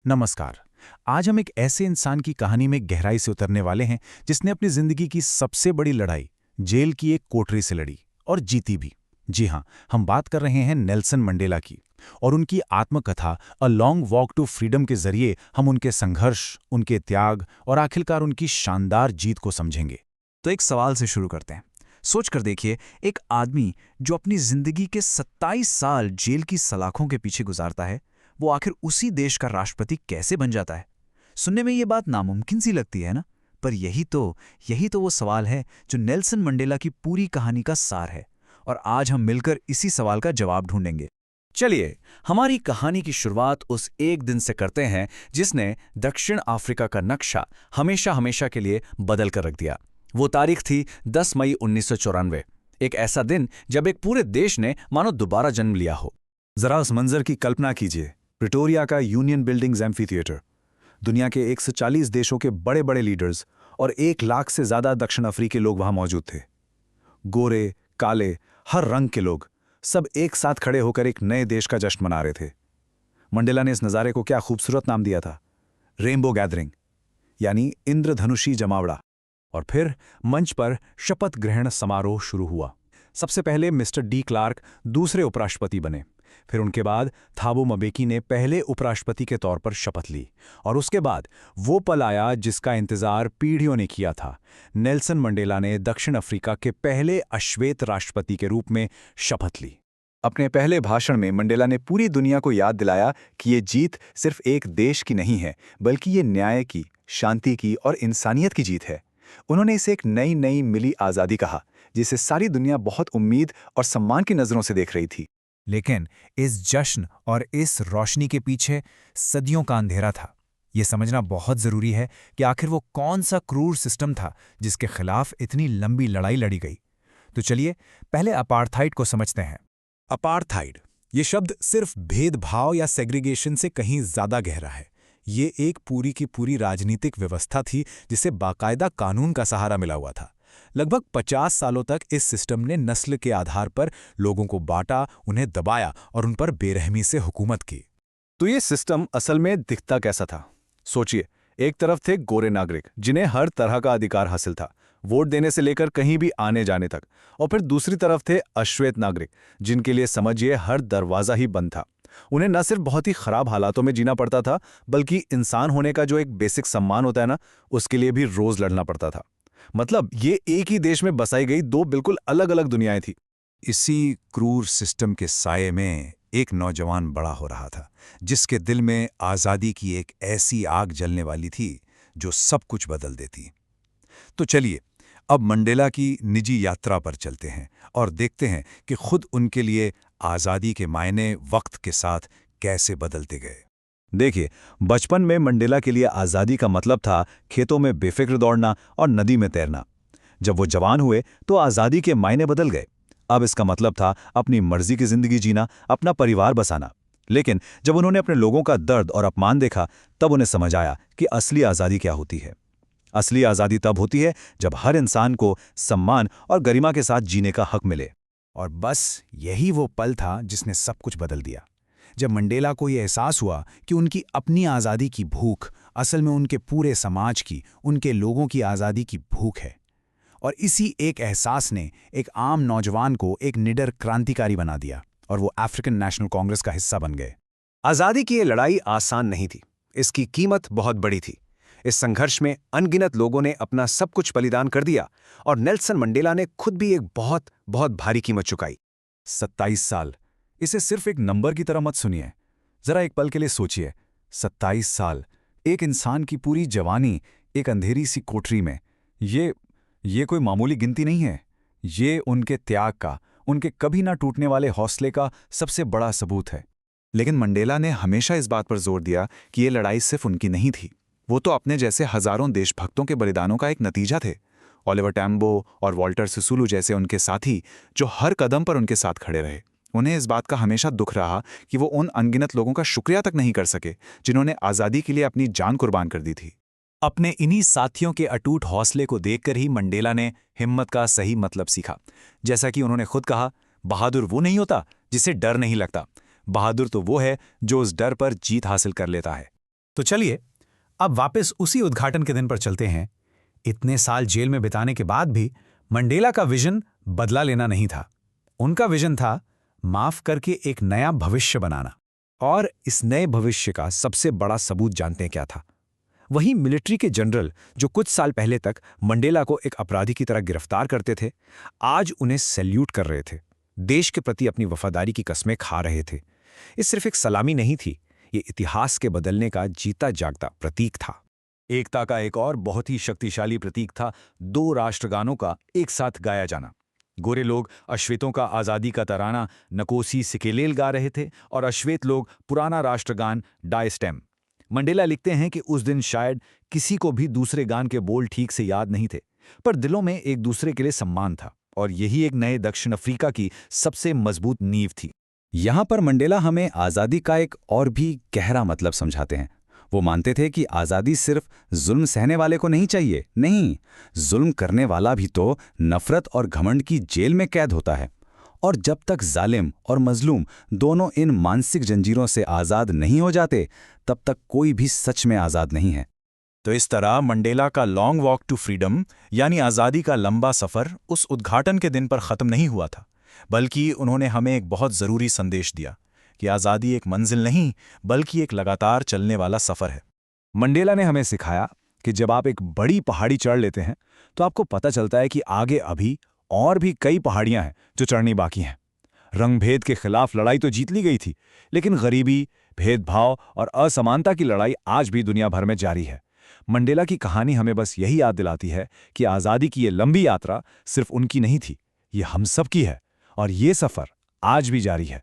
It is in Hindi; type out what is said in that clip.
नमस्कार। आज हम एक ऐसे इंसान की कहानी में गहराई से उतरने वाले हैं जिसने अपनी जिंदगी की सबसे बड़ी लड़ाई जेल की एक कोठरी से लड़ी और जीती भी। जी हाँ, हम बात कर रहे हैं नेल्सन मंडेला की। और उनकी आत्मकथा a long walk to freedom के जरिए हम उनके संघर्ष, उनके त्याग और आखिरकार उनकी शानदार जीत को समझेंगे। तो एक सवाल से शुरू करते हैं। सोच कर देखिए, एक आदमी जो अपनी जिंदगी के 27 साल जेल की सलाखों के पीछे गुजारता है, वो आखिर उसी देश का राष्ट्रपति कैसे बन जाता है? सुनने में ये बात नामुमकिन सी लगती है ना? पर यही तो वो सवाल है जो नेल्सन मंडेला की पूरी कहानी का सार है। और आज हम मिलकर इसी सवाल का जवाब ढूंढेंगे। चलिए, हमारी कहानी की शुरुआत उस एक दिन से करते हैं जिसने दक्षिण अफ्रीका का नक्शा हमेशा हमेशा के लिए बदल कर रख दिया। वो तारीख थी 10 मई 1994। एक ऐसा दिन जब एक पूरे देश ने मानो दोबारा जन्म लिया हो। जरा उस मंजर की कल्पना कीजिए। प्रिटोरिया का यूनियन बिल्डिंग्स एम्फीथिएटर, दुनिया के 140 देशों के बड़े बड़े लीडर्स और 1 लाख से ज्यादा दक्षिण अफ्रीकी लोग वहां मौजूद थे। गोरे, काले, हर रंग के लोग, सब एक साथ खड़े होकर एक नए देश का जश्न मना रहे थे। मंडेला ने इस नज़ारे को क्या खूबसूरत नाम दिया था, रेनबो गैदरिंग, यानी इंद्रधनुषी जमावड़ा। और फिर मंच पर शपथ ग्रहण समारोह शुरू हुआ। सबसे पहले मिस्टर डी क्लार्क दूसरे उपराष्ट्रपति बने। फिर उनके बाद थाबो म्बेकी ने पहले उपराष्ट्रपति के तौर पर शपथ ली। और उसके बाद वो पल आया जिसका इंतजार पीढ़ियों ने किया था। नेल्सन मंडेला ने दक्षिण अफ्रीका के पहले अश्वेत राष्ट्रपति के रूप में शपथ ली। अपने पहले भाषण में मंडेला ने पूरी दुनिया को याद दिलाया कि ये जीत सिर्फ एक देश की नहीं है, बल्कि ये न्याय की, शांति की और इंसानियत की जीत है। उन्होंने इसे एक नई नई मिली आज़ादी कहा, जिसे सारी दुनिया बहुत उम्मीद और सम्मान की नज़रों से देख रही थी। लेकिन इस जश्न और इस रोशनी के पीछे सदियों का अंधेरा था। ये समझना बहुत जरूरी है कि आखिर वो कौन सा क्रूर सिस्टम था जिसके खिलाफ इतनी लंबी लड़ाई लड़ी गई। तो चलिए पहले अपार्थाइड को समझते हैं। अपार्थाइड, ये शब्द सिर्फ भेदभाव या सेग्रीगेशन से कहीं ज्यादा गहरा है। ये एक पूरी की पूरी राजनीतिक व्यवस्था थी जिसे बाकायदा कानून का सहारा मिला हुआ था। लगभग 50 सालों तक इस सिस्टम ने नस्ल के आधार पर लोगों को बांटा, उन्हें दबाया और उन पर बेरहमी से हुकूमत की। तो ये सिस्टम असल में दिखता कैसा था? सोचिए, एक तरफ थे गोरे नागरिक जिन्हें हर तरह का अधिकार हासिल था, वोट देने से लेकर कहीं भी आने जाने तक। और फिर दूसरी तरफ थे अश्वेत नागरिक, जिनके लिए समझिए हर दरवाजा ही बंद था। उन्हें न सिर्फ बहुत ही खराब हालातों में जीना पड़ता था, बल्कि इंसान होने का जो एक बेसिक सम्मान होता है ना, उसके लिए भी रोज लड़ना पड़ता था। मतलब ये एक ही देश में बसाई गई दो बिल्कुल अलग अलग दुनियाएं थी। इसी क्रूर सिस्टम के साये में एक नौजवान बड़ा हो रहा था, जिसके दिल में आज़ादी की एक ऐसी आग जलने वाली थी जो सब कुछ बदल देती। तो चलिए अब मंडेला की निजी यात्रा पर चलते हैं और देखते हैं कि खुद उनके लिए आज़ादी के मायने वक्त के साथ कैसे बदलते गए। देखिए, बचपन में मंडेला के लिए आज़ादी का मतलब था खेतों में बेफिक्र दौड़ना और नदी में तैरना। जब वो जवान हुए तो आज़ादी के मायने बदल गए। अब इसका मतलब था अपनी मर्जी की जिंदगी जीना, अपना परिवार बसाना। लेकिन जब उन्होंने अपने लोगों का दर्द और अपमान देखा, तब उन्हें समझ आया कि असली आज़ादी क्या होती है। असली आज़ादी तब होती है जब हर इंसान को सम्मान और गरिमा के साथ जीने का हक मिले। और बस यही वो पल था जिसने सब कुछ बदल दिया। जब मंडेला को ये एहसास हुआ कि उनकी अपनी आज़ादी की भूख असल में उनके पूरे समाज की, उनके लोगों की आज़ादी की भूख है। और इसी एक एहसास ने एक आम नौजवान को एक निडर क्रांतिकारी बना दिया और वो अफ्रीकन नेशनल कांग्रेस का हिस्सा बन गए। आज़ादी की ये लड़ाई आसान नहीं थी। इसकी कीमत बहुत बड़ी थी। इस संघर्ष में अनगिनत लोगों ने अपना सब कुछ बलिदान कर दिया और नेल्सन मंडेला ने खुद भी एक बहुत बहुत भारी कीमत चुकाई। 27 साल, इसे सिर्फ एक नंबर की तरह मत सुनिए। जरा एक पल के लिए सोचिए, 27 साल, एक इंसान की पूरी जवानी एक अंधेरी सी कोठरी में। ये कोई मामूली गिनती नहीं है। ये उनके त्याग का, उनके कभी ना टूटने वाले हौसले का सबसे बड़ा सबूत है। लेकिन मंडेला ने हमेशा इस बात पर जोर दिया कि ये लड़ाई सिर्फ उनकी नहीं थी। वो तो अपने जैसे हजारों देशभक्तों के बलिदानों का एक नतीजा थे। ओलिवर टैम्बो और वॉल्टर सिसुलू जैसे उनके साथी जो हर कदम पर उनके साथ खड़े रहे। उन्हें इस बात का हमेशा दुख रहा कि वो उन अनगिनत लोगों का शुक्रिया तक नहीं कर सके जिन्होंने आज़ादी के लिए अपनी जान कुर्बान कर दी थी। अपने इन्हीं साथियों के अटूट हौसले को देखकर ही मंडेला ने हिम्मत का सही मतलब सीखा। जैसा कि उन्होंने खुद कहा, बहादुर वो नहीं होता जिसे डर नहीं लगता, बहादुर तो वो है जो उस डर पर जीत हासिल कर लेता है। तो चलिए अब वापस उसी उद्घाटन के दिन पर चलते हैं। इतने साल जेल में बिताने के बाद भी मंडेला का विजन बदला लेना नहीं था। उनका विजन था माफ करके एक नया भविष्य बनाना। और इस नए भविष्य का सबसे बड़ा सबूत जानते हैं क्या था? वही मिलिट्री के जनरल जो कुछ साल पहले तक मंडेला को एक अपराधी की तरह गिरफ्तार करते थे, आज उन्हें सैल्यूट कर रहे थे, देश के प्रति अपनी वफादारी की कस्में खा रहे थे। ये सिर्फ एक सलामी नहीं थी, ये इतिहास के बदलने का जीता जागता प्रतीक था। एकता का एक और बहुत ही शक्तिशाली प्रतीक था 2 राष्ट्रगानों का एक साथ गाया जाना। गोरे लोग अश्वेतों का आज़ादी का तराना नकोसी सिकेलेल गा रहे थे और अश्वेत लोग पुराना राष्ट्रगान डाई स्टेम। मंडेला लिखते हैं कि उस दिन शायद किसी को भी दूसरे गान के बोल ठीक से याद नहीं थे, पर दिलों में एक दूसरे के लिए सम्मान था, और यही एक नए दक्षिण अफ्रीका की सबसे मजबूत नींव थी। यहाँ पर मंडेला हमें आज़ादी का एक और भी गहरा मतलब समझाते हैं। वो मानते थे कि आज़ादी सिर्फ जुल्म सहने वाले को नहीं चाहिए, नहीं, जुल्म करने वाला भी तो नफरत और घमंड की जेल में कैद होता है। और जब तक जालिम और मजलूम दोनों इन मानसिक जंजीरों से आज़ाद नहीं हो जाते, तब तक कोई भी सच में आज़ाद नहीं है। तो इस तरह मंडेला का लॉन्ग वॉक टू फ्रीडम यानी आज़ादी का लंबा सफ़र उस उद्घाटन के दिन पर ख़त्म नहीं हुआ था, बल्कि उन्होंने हमें एक बहुत ज़रूरी संदेश दिया कि आज़ादी एक मंजिल नहीं बल्कि एक लगातार चलने वाला सफ़र है। मंडेला ने हमें सिखाया कि जब आप एक बड़ी पहाड़ी चढ़ लेते हैं तो आपको पता चलता है कि आगे अभी और भी कई पहाड़ियां हैं जो चढ़नी बाकी हैं। रंगभेद के खिलाफ लड़ाई तो जीत ली गई थी, लेकिन गरीबी, भेदभाव और असमानता की लड़ाई आज भी दुनिया भर में जारी है। मंडेला की कहानी हमें बस यही याद दिलाती है कि आज़ादी की ये लंबी यात्रा सिर्फ उनकी नहीं थी, ये हम सब की है, और ये सफ़र आज भी जारी है।